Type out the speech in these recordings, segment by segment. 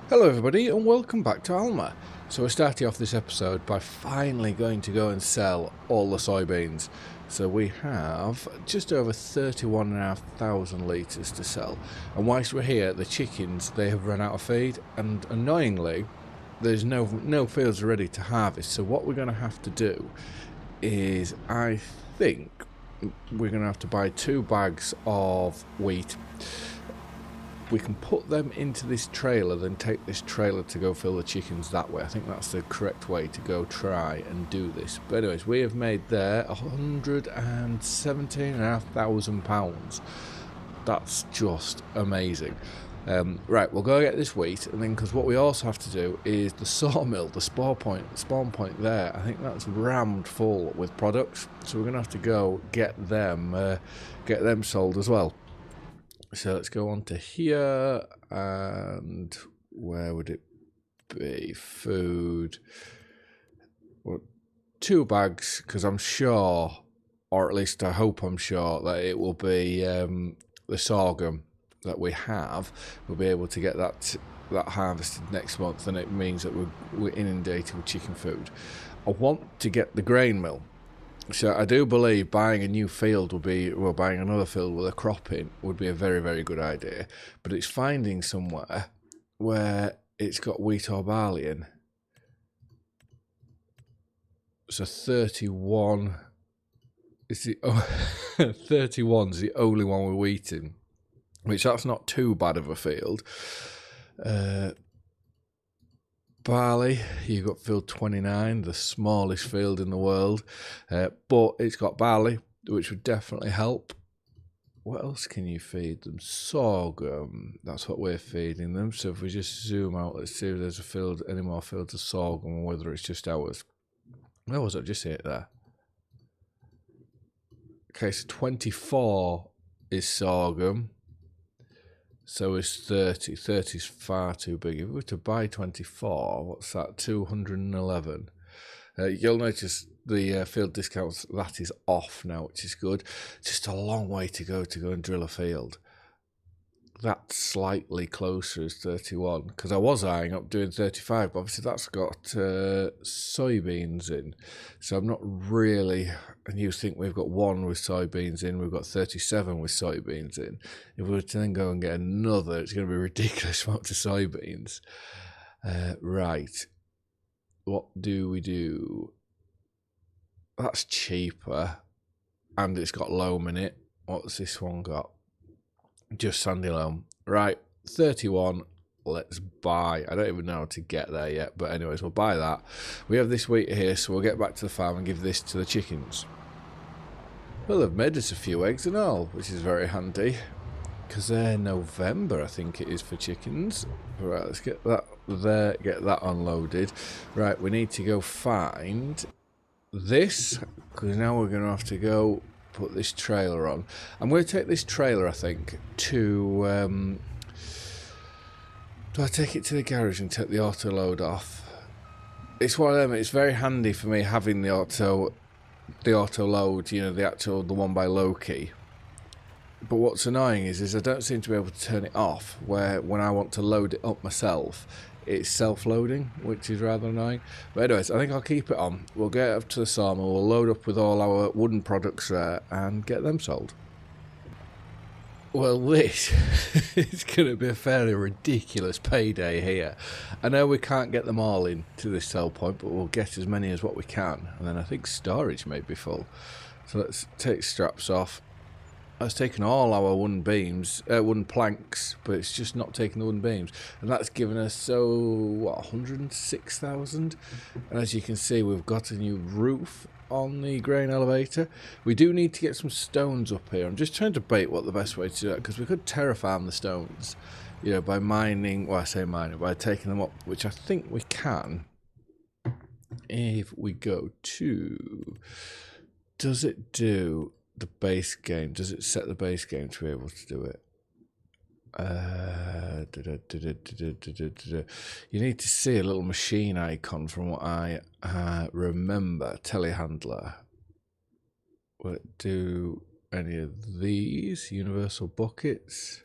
Hello everybody and welcome back to Alma. So we're starting off this episode by finally going to go and sell all the soybeans. So we have just over 31,500 litres to sell. And whilst we're here, the chickens, they have run out of feed, and annoyingly there's no fields ready to harvest. So what we're going to have to do is, I think we're going to have to buy 2 bags of wheat. We can put them into this trailer, then take this trailer to go fill the chickens that way. I think that's the correct way to go try and do this. But anyways, we have made there £117,500. That's just amazing. Right, we'll go get this wheat, and then because what we also have to do is the sawmill, the spawn point there. I think that's rammed full with products, so we're gonna have to go get them sold as well. So let's go on to here, and where would it be? Food. Well, 2 bags, because I'm sure, or at least I hope I'm sure, that it will be the sorghum that we have. We'll be able to get that harvested next month, and it means that we're inundated with chicken food. I want to get the grain mill. So I do believe buying a new field buying another field with a crop in would be a very, very good idea. But it's finding somewhere where it's got wheat or barley in. So 31 is the 31's the only one with wheat in, which that's not too bad of a field. Barley, you've got field 29, the smallest field in the world, but it's got barley, which would definitely help. What else can you feed them? Sorghum, that's what we're feeding them. So if we just zoom out, let's see if there's any more fields of sorghum, or whether it's just ours. Where was it? Just see it there. Okay, so 24 is sorghum. So is 30. 30 is far too big. If we were to buy 24, what's that? 211. You'll notice the field discounts, that is off now, which is good. Just a long way to go and drill a field. That slightly closer is 31, because I was eyeing up doing 35, but obviously that's got soybeans in. So I'm not really, and you think we've got 1 with soybeans in, we've got 37 with soybeans in. If we were to then go and get another, it's going to be a ridiculous amount of soybeans. Right, what do we do? That's cheaper, and it's got loam in it. What's this one got? Just sandy loam. Right, 31. Let's buy. I don't even know how to get there yet, but anyways, we'll buy that. We have this wheat here, so we'll get back to the farm and give this to the chickens. Well, they've made us a few eggs and all, which is very handy, because they're November, I think it is, for chickens. Right, let's get that there, get that unloaded. Right, we need to go find this, because now we're going to have to go put this trailer on. I'm going to take this trailer, I think, to do I take it to the garage and take the auto load off? It's one of them. It's very handy for me having the auto load, you know, the one by Loki. But what's annoying is I don't seem to be able to turn it off, where when I want to load it up myself, it's self-loading, which is rather annoying. But anyways, I think I'll keep it on. We'll get up to the sawmill, we'll load up with all our wooden products there and get them sold. Well, this is going to be a fairly ridiculous payday here. I know we can't get them all in to this sell point, but we'll get as many as what we can. And then I think storage may be full. So let's take straps off. That's taken all our wooden planks, but it's just not taking the wooden beams. And that's given us, 106,000? And as you can see, we've got a new roof on the grain elevator. We do need to get some stones up here. I'm just trying to debate what the best way to do that, because we could terraform the stones, you know, by mining, well, I say mining, by taking them up, which I think we can. If we go to, does it do the base game? Does it set the base game to be able to do it? You need to see a little machine icon from what I remember. Telehandler. Will it do any of these? Universal buckets?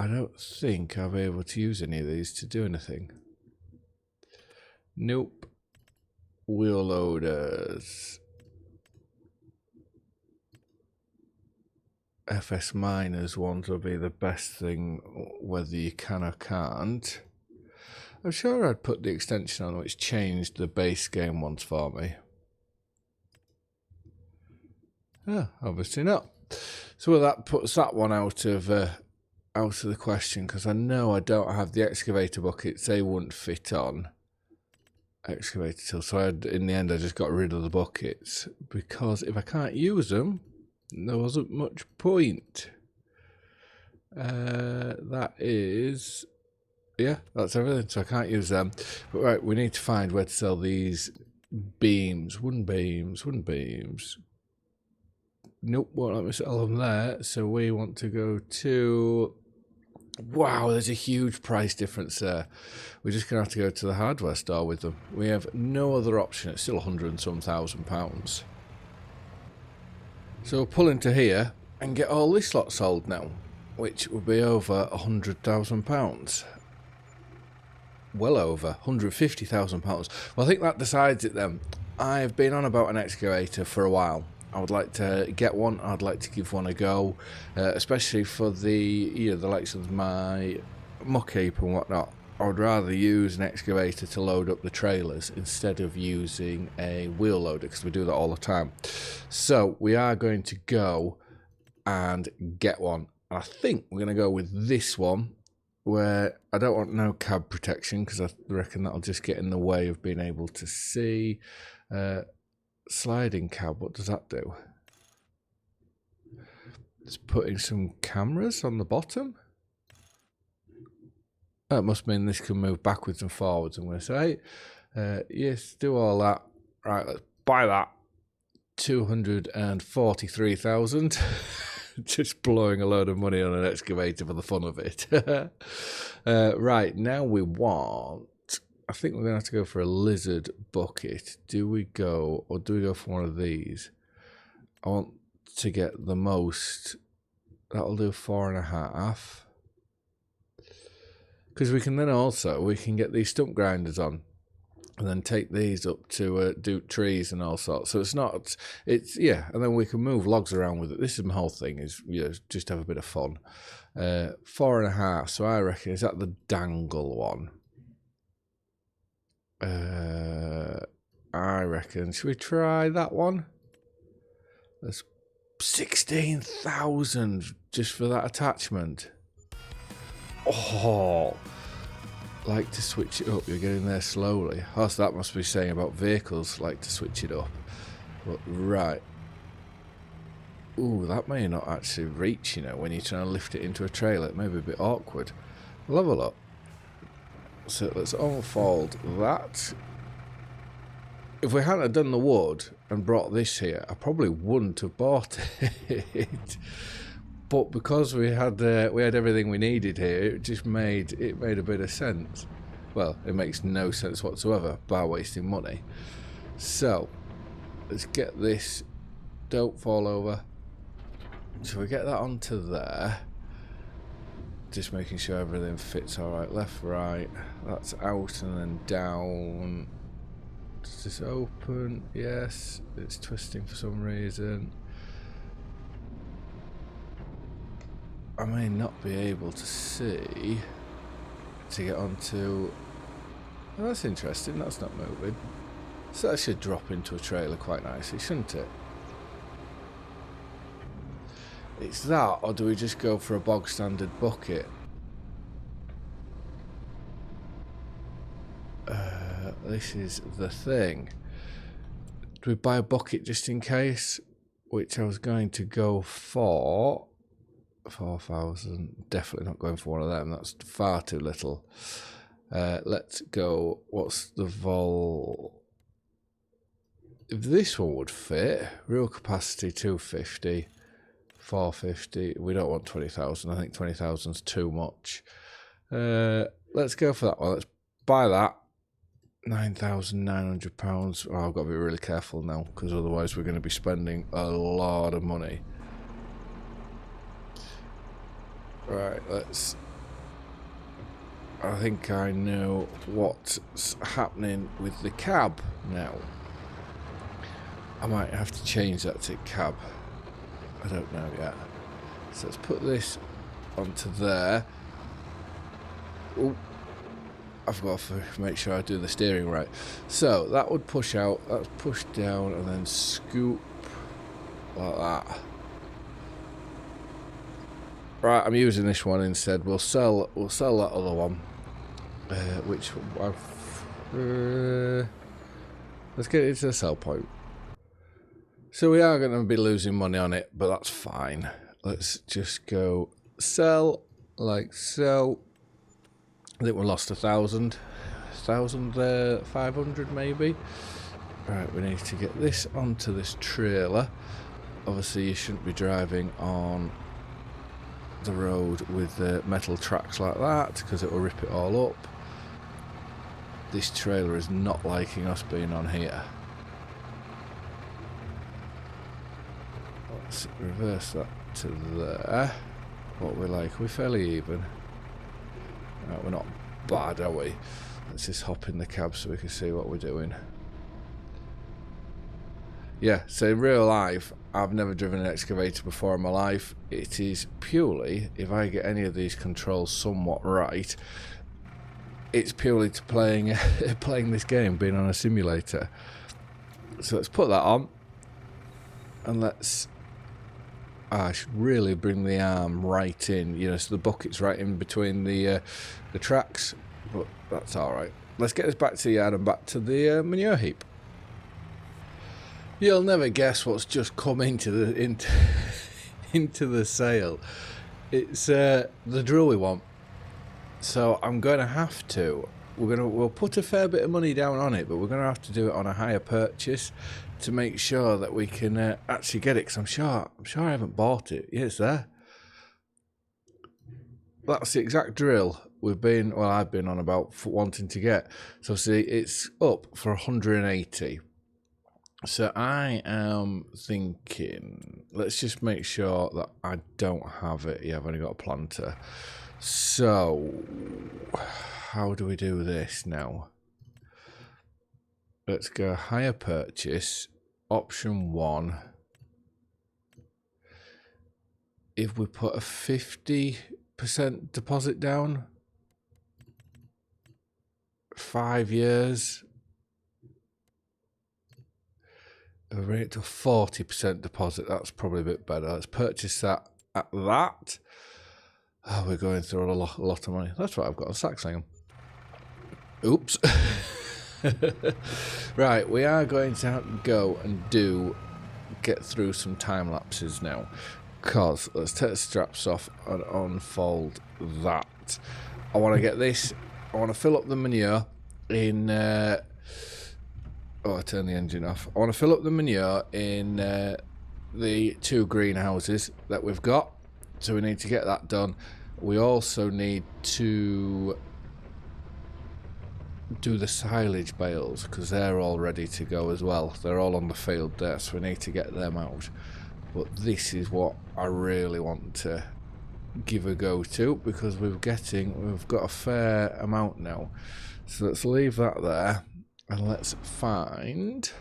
I don't think I'll be able to use any of these to do anything. Nope. Wheel loaders. FS miners ones will be the best thing, whether you can or can't. I'm sure I'd put the extension on which changed the base game ones for me. Obviously not. So that puts that one out of the question, because I know I don't have the excavator buckets. They wouldn't fit on excavator till. So in the end I just got rid of the buckets, because if I can't use them, there wasn't much point. That is, yeah, that's everything. So I can't use them. But right, we need to find where to sell these beams, wooden beams. Nope, won't let me sell them there. So we want to go to... Wow, there's a huge price difference there. We're just going to have to go to the hardware store with them. We have no other option. It's still 100 and some £1,000. So we'll pull into here and get all this lot sold now, which will be over £100,000. Well over £150,000. Well, I think that decides it then. I've been on about an excavator for a while. I would like to get one. I'd like to give one a go, especially for the likes of my muck heap and whatnot. I would rather use an excavator to load up the trailers instead of using a wheel loader, because we do that all the time. So we are going to go and get one. I think we're going to go with this one, where I don't want no cab protection, because I reckon that'll just get in the way of being able to see. Sliding cab, what does that do? It's putting some cameras on the bottom. That must mean this can move backwards and forwards. I'm going to say, yes, do all that. Right, let's buy that. 243,000. Just blowing a load of money on an excavator for the fun of it. Right, now we want... I think we're going to have to go for a lizard bucket. Do we go, or do we go for one of these? I want to get the most. That'll do 4.5. Because we can then also, we can get these stump grinders on and then take these up to do trees and all sorts. So it's not, it's, yeah, and then we can move logs around with it. This is my whole thing, is, just have a bit of fun. 4.5, so I reckon, is that the dangle one? I reckon, should we try that one? That's 16,000 just for that attachment. Oh, like to switch it up. You're getting there slowly. Oh, so that must be saying about vehicles like to switch it up. But right. Ooh, that may not actually reach, when you're trying to lift it into a trailer. It may be a bit awkward. We'll have a look. So let's unfold that. If we hadn't done the wood and brought this here, I probably wouldn't have bought it. But because we had everything we needed here, it just made a bit of sense. Well, it makes no sense whatsoever, bar wasting money. So let's get this. Don't fall over. So we get that onto there. Just making sure everything fits all right. Left, right. That's out and then down. Does this open? Yes. It's twisting for some reason. I may not be able to see to get onto... Oh, that's interesting. That's not moving. So that should drop into a trailer quite nicely, shouldn't it? It's that, or do we just go for a bog standard bucket? This is the thing. Do we buy a bucket just in case? Which I was going to go for 4,000. Definitely not going for one of them. That's far too little. Let's go. What's the vol? If this one would fit, real capacity 250. 450. We don't want 20,000. I think 20,000 is too much. Let's go for that one. Let's buy that. £9,900. Oh, I've got to be really careful now, because otherwise we're going to be spending a lot of money. Right, let's I think I know what's happening with the cab now. I might have to change that to cab. I don't know yet. So let's put this onto there. Oh, I've got to make sure I do the steering right. So that would push out, that's push down, and then scoop like that. Right, I'm using this one instead. We'll sell that other one. Which let's get it to the sell point. So we are going to be losing money on it, but that's fine. Let's just go sell like so. I think we lost 1,000, 500 maybe. Right, we need to get this onto this trailer. Obviously, you shouldn't be driving on the road with metal tracks like that because it will rip it all up. This trailer is not liking us being on here. Let's reverse that to there. What we're like, we're fairly even. Right, we're not bad, are we? Let's just hop in the cab so we can see what we're doing. Yeah, so in real life, I've never driven an excavator before in my life. It is purely, if I get any of these controls somewhat right, it's purely to playing this game, being on a simulator. So let's put that on, and let's. I should really bring the arm right in, you know, so the bucket's right in between the tracks, but that's all right. Let's get this back to the yard and back to the manure heap. You'll never guess what's just come into the sale. It's the drill we want. So I'm going to have to. We'll put a fair bit of money down on it, but we're going to have to do it on a hire purchase to make sure that we can actually get it. Because I'm sure I haven't bought it. Yeah, it's there. That's the exact drill I've been on about for wanting to get. So see, it's up for 180. So I am thinking, let's just make sure that I don't have it. Yeah, I've only got a planter. So how do we do this now? Let's go hire purchase, option 1. If we put a 50% deposit down, 5 years, we'll bring it to a 40% deposit. That's probably a bit better. Let's purchase that at that. Oh, we're going through a lot of money. That's what I've got a sack sling. Oops. Right, we are going to have to go and get through some time lapses now. Because let's take the straps off and unfold that. I want to get this. I want to fill up the manure in. I turned the engine off. I want to fill up the manure in the 2 greenhouses that we've got. So we need to get that done. We also need to do the silage bales because they're all ready to go as well. They're all on the field there, so we need to get them out. But this is what I really want to give a go to because we've got a fair amount now. So let's leave that there and let's find.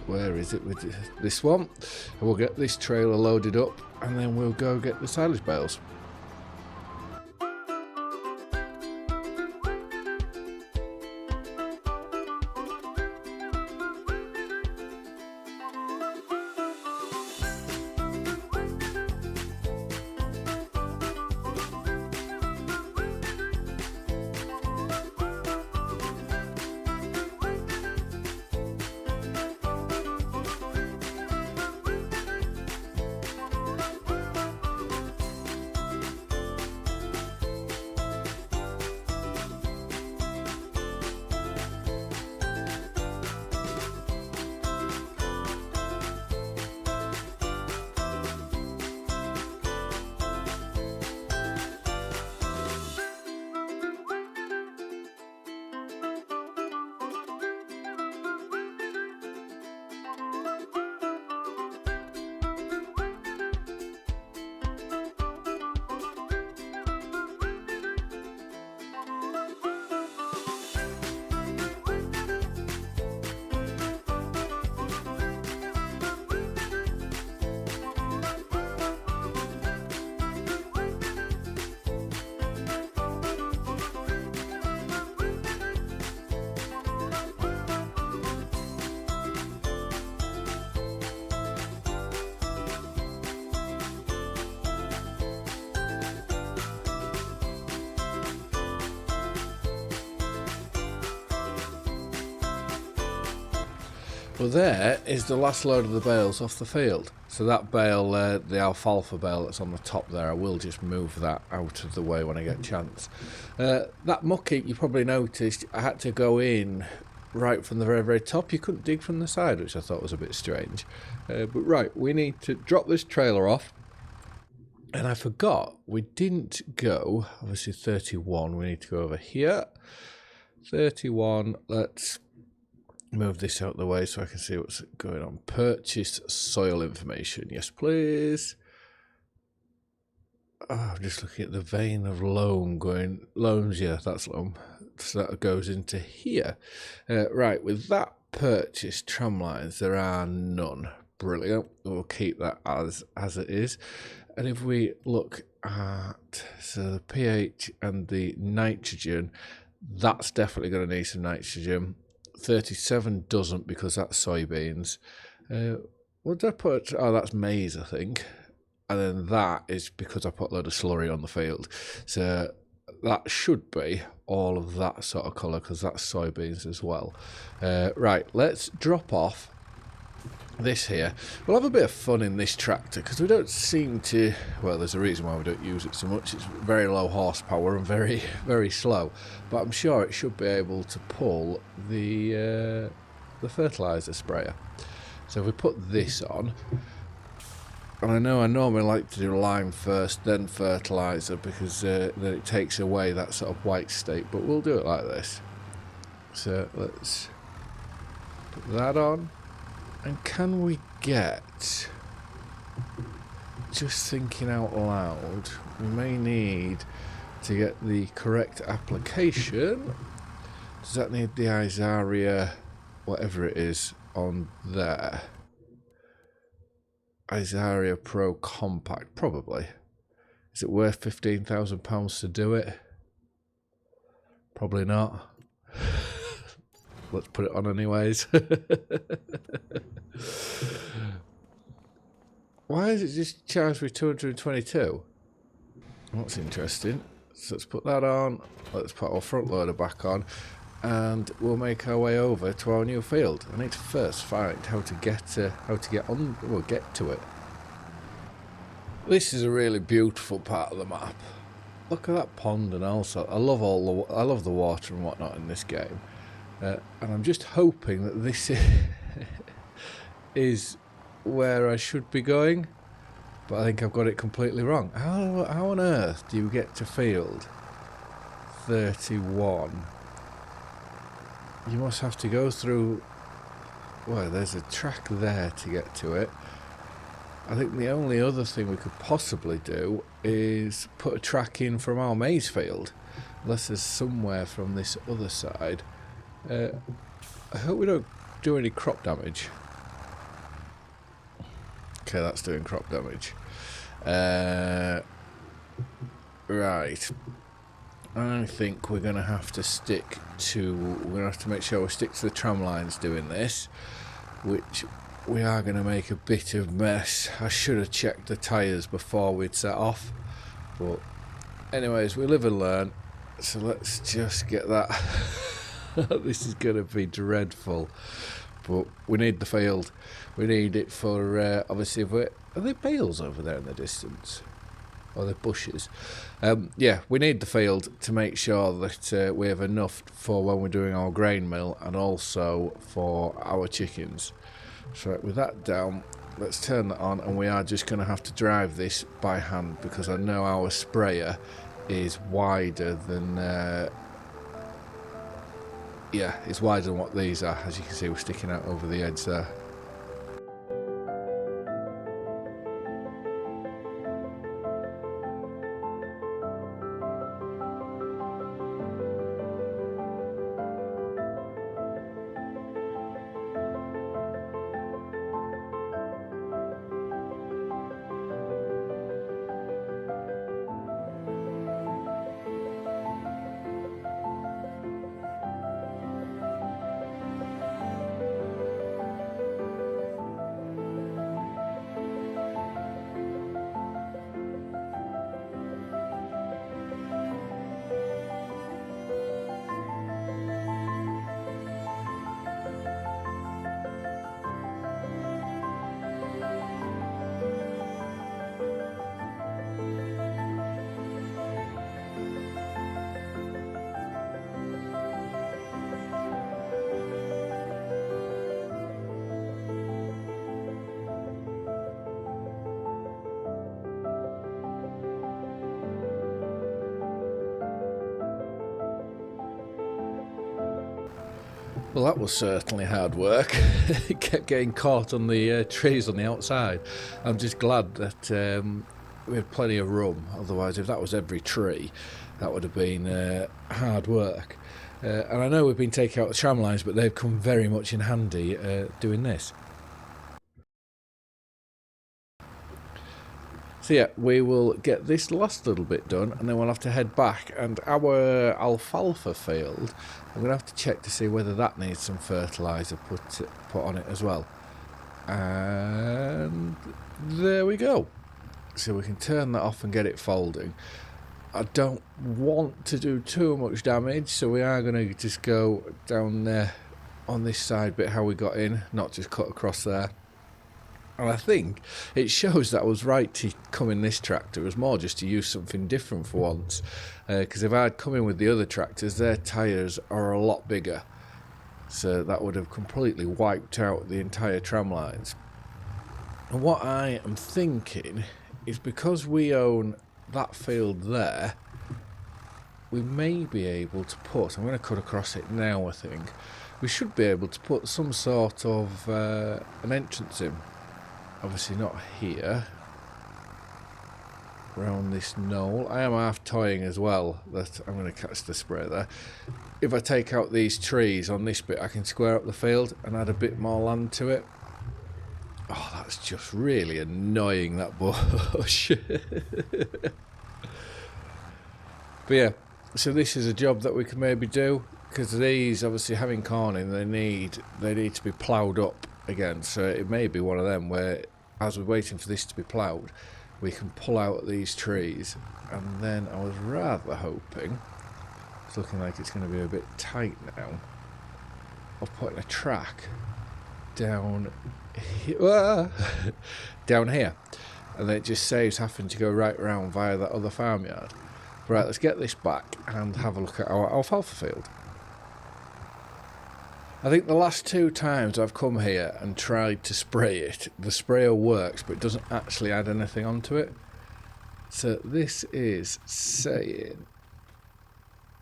Where is it with this one? And we'll get this trailer loaded up and then we'll go get the silage bales. Well, there is the last load of the bales off the field. So that bale, the alfalfa bale that's on the top there, I will just move that out of the way when I get a chance. That mucky, you probably noticed, I had to go in right from the very, very top. You couldn't dig from the side, which I thought was a bit strange. But right, we need to drop this trailer off. And I forgot, we didn't go, obviously 31, we need to go over here. 31, let's move this out of the way so I can see what's going on. Purchase soil information. Yes, please. Oh, I'm just looking at the vein of loam going. Loams, yeah, that's loam. So that goes into here. Right, with that purchase tram lines, there are none. Brilliant. We'll keep that as it is. And if we look at the pH and the nitrogen, that's definitely going to need some nitrogen. 37 doesn't because that's soybeans. What did I put? Oh, that's maize, I think. And then that is because I put a load of slurry on the field. So that should be all of that sort of colour because that's soybeans as well. Right, let's drop off this here. We'll have a bit of fun in this tractor because we don't seem to, well, there's a reason why we don't use it so much. It's very low horsepower and very, very slow, but I'm sure it should be able to pull the fertilizer sprayer. So if we put this on, and I know I normally like to do lime first then fertilizer because then it takes away that sort of white state, but we'll do it like this. So let's put that on. And can we get, just thinking out loud, we may need to get the correct application. Does that need the Isaria, whatever it is, on there? Isaria Pro Compact, probably. Is it worth £15,000 to do it? Probably not. Let's put it on anyways. Why is it just charged with 222? That's interesting. So let's put that on. Let's put our front loader back on. And we'll make our way over to our new field. I need to first find how to get to it. This is a really beautiful part of the map. Look at that pond, and also I love the water and whatnot in this game. And I'm just hoping that this is where I should be going, but I think I've got it completely wrong. How on earth do you get to field 31? You must have to go through, well, there's a track there to get to it. I think the only other thing we could possibly do is put a track in from our maize field, unless there's somewhere from this other side. I hope we don't do any crop damage. Okay, that's doing crop damage. Right. I think we're going to have to make sure we stick to the tram lines doing this, which we are going to make a bit of mess. I should have checked the tyres before we'd set off, but anyways, we live and learn, so let's just get that. This is going to be dreadful, but we need the field. We need it for, obviously, are there bales over there in the distance? Or the bushes? Yeah, we need the field to make sure that we have enough for when we're doing our grain mill and also for our chickens. So with that down, let's turn that on, and we are just going to have to drive this by hand because I know our sprayer is wider than... yeah, it's wider than what these are. As you can see, we're sticking out over the edge there. Well, that was certainly hard work. It kept getting caught on the trees on the outside. I'm just glad that we had plenty of room. Otherwise, if that was every tree, that would have been hard work. And I know we've been taking out the tram lines, but they've come very much in handy doing this. So yeah, we will get this last little bit done, and then we'll have to head back. And our alfalfa field, I'm going to have to check to see whether that needs some fertiliser put on it as well. And there we go. So we can turn that off and get it folding. I don't want to do too much damage, so we are going to just go down there on this side bit how we got in, not just cut across there. And I think it shows that I was right to come in this tractor. It was more just to use something different for once. Because if I'd come in with the other tractors, their tyres are a lot bigger. So that would have completely wiped out the entire tram lines. And what I am thinking is, because we own that field there, we may be able to put, I'm going to cut across it now I think, we should be able to put some sort of an entrance in. Obviously not here, around this knoll. I am half toying as well that I'm going to catch the spray there. If I take out these trees on this bit, I can square up the field and add a bit more land to it. Oh, that's just really annoying, that bush. But yeah, so this is a job that we can maybe do, because these, obviously having corn in, they need to be ploughed up again. So it may be one of them where, as we're waiting for this to be ploughed, we can pull out these trees. And then I was rather hoping, it's looking like it's going to be a bit tight now, of putting a track down here, down here, and then it just saves having to go right around via that other farmyard. Right, let's get this back and have a look at our alfalfa field. I think the last 2 times I've come here and tried to spray it, the sprayer works, but it doesn't actually add anything onto it. So this is saying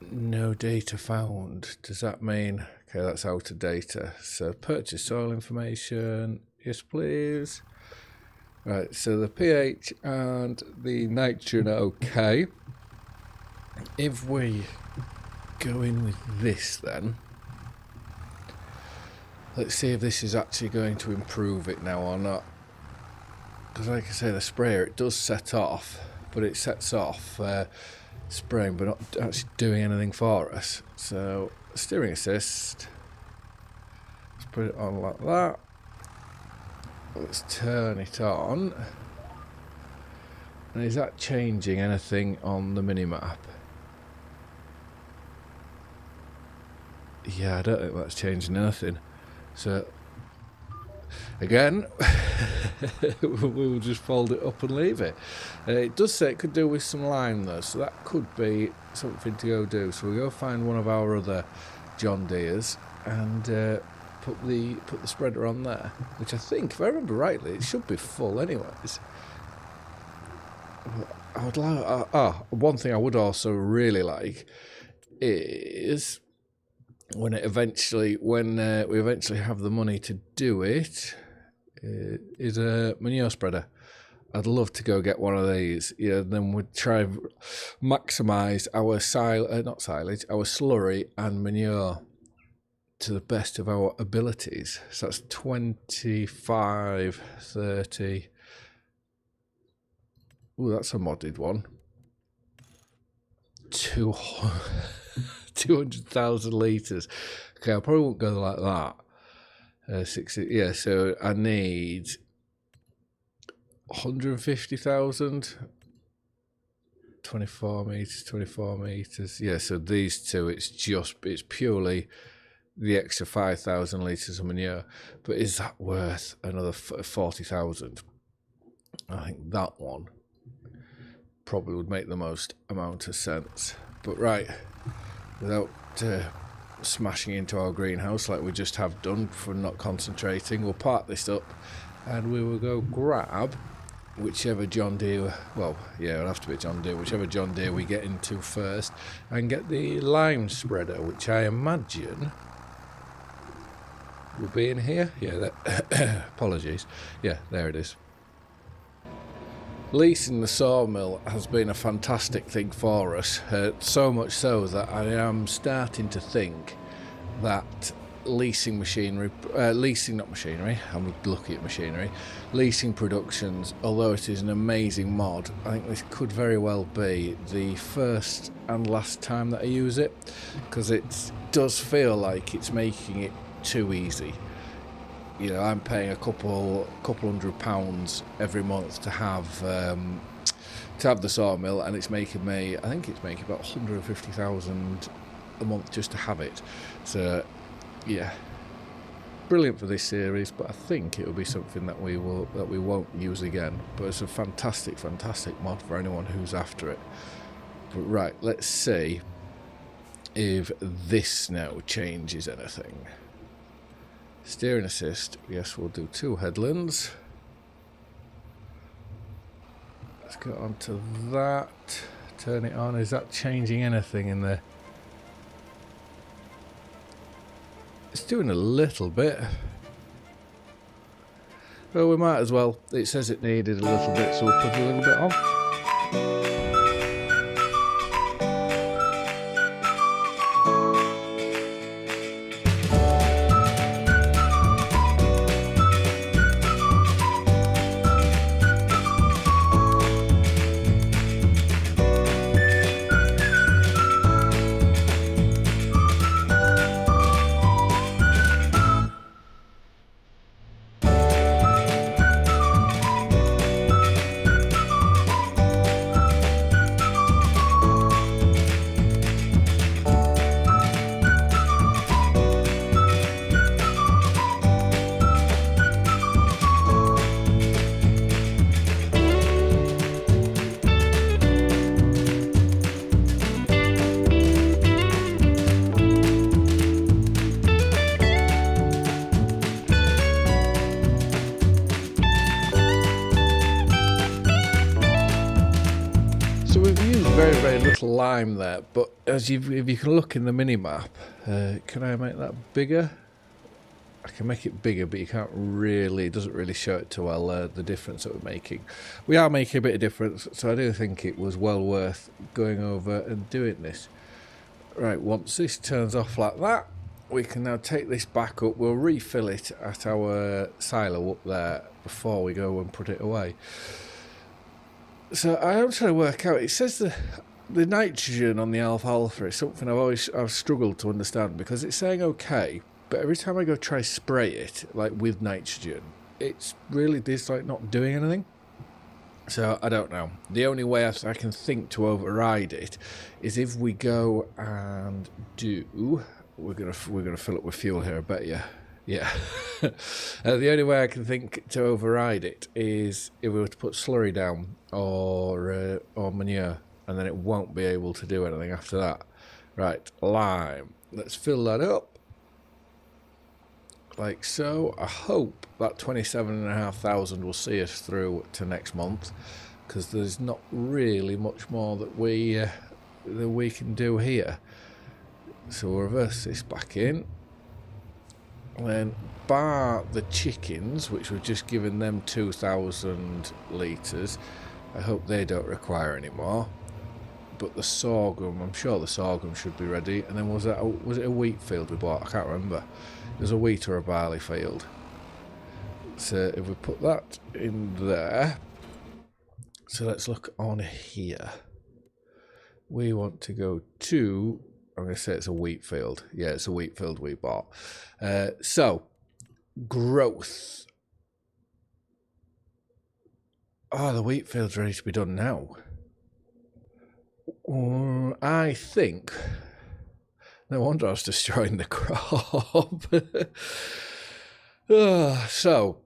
no data found. Does that mean, okay, that's out of data. So purchase soil information, yes please. Right, so the pH and the nitrogen are okay. If we go in with this then, let's see if this is actually going to improve it now or not. Because like I say, the sprayer, it does set off, but it sets off spraying but not actually doing anything for us. So steering assist, let's put it on like that. Let's turn it on. And is that changing anything on the mini-map? Yeah, I don't think that's changing anything. So again, we will just fold it up and leave it. It does say it could do with some lime though, so that could be something to go do. So we'll go find one of our other John Deeres and put the spreader on there, which I think, if I remember rightly, it should be full anyways. I would like. One thing I would also really like is when we eventually have the money to do it, is a manure spreader. I'd love to go get one of these. Yeah, then we'd try and maximise our our slurry and manure to the best of our abilities. So that's 25, 30. Ooh, that's a modded one. 200,000 litres. Okay, I probably won't go like that. 60, yeah, so I need 150,000. 24 metres. Yeah, so these two, it's purely the extra 5,000 litres of manure. But is that worth another 40,000? I think that one probably would make the most amount of sense. But right, without smashing into our greenhouse like we just have done for not concentrating, we'll park this up and we will go grab whichever John Deere, well, yeah, it'll have to be John Deere, whichever John Deere we get into first, and get the lime spreader, which I imagine will be in here. Yeah, apologies. Yeah, there it is. Leasing the sawmill has been a fantastic thing for us, so much so that I am starting to think that leasing machinery, leasing productions, although it is an amazing mod, I think this could very well be the first and last time that I use it, because it does feel like it's making it too easy. You know, I'm paying a couple £100 every month to have the sawmill, and it's making me, I think it's making about 150,000 a month just to have it. So yeah, brilliant for this series, but I think it will be something that we won't use again. But it's a fantastic mod for anyone who's after it. But right, let's see if this now changes anything. Steering assist, yes, we'll do 2 headlands. Let's go on to that. Turn it on. Is that changing anything in there? It's doing a little bit. Well, we might as well. It says it needed a little bit, so we'll put a little bit on. Very little lime there, but if you can look in the mini map, can I make that bigger? I can make it bigger, but you can't really, it doesn't really show it too well, the difference that we're making. We are making a bit of difference, so I do think it was well worth going over and doing this. Right, once this turns off like that, we can now take this back up. We'll refill it at our silo up there before we go and put it away. So I am trying to work out, it says the nitrogen on the alfalfa is something I've struggled to understand, because it's saying okay, but every time I go try spray it, like with nitrogen, it's really just like not doing anything. So I don't know. The only way I can think to override it is if we go and do, we're gonna fill it with fuel here, I bet you. Yeah. The only way I can think to override it is if we were to put slurry down or manure, and then it won't be able to do anything after that. Right, lime. Let's fill that up. Like so. I hope that 27,500 will see us through to next month, because there's not really much more that we can do here. So we'll reverse this back in. And then bar the chickens, which we've just given them 2,000 litres, I hope they don't require any more. But the sorghum, I'm sure the sorghum should be ready. And then was it a wheat field we bought? I can't remember. It was a wheat or a barley field. So if we put that in there, so let's look on here. We want to go to, I'm going to say it's a wheat field. Yeah, it's a wheat field we bought. So, growth. Oh, the wheat field's ready to be done now. I think. No wonder I was destroying the crop. So,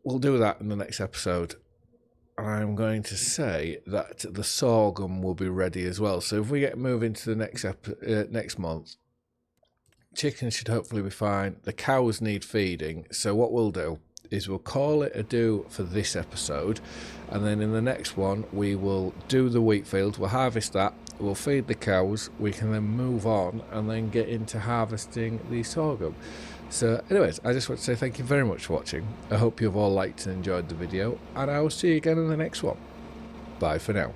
we'll do that in the next episode. I'm going to say that the sorghum will be ready as well. So if we get moving to the next month, chickens should hopefully be fine. The cows need feeding. So what we'll do is we'll call it a do for this episode. And then in the next one, we will do the wheat field. We'll harvest that. we'll feed the cows, we can then move on and then get into harvesting the sorghum. So anyways, I just want to say thank you very much for watching. I hope you've all liked and enjoyed the video, and I will see you again in the next one. Bye for now.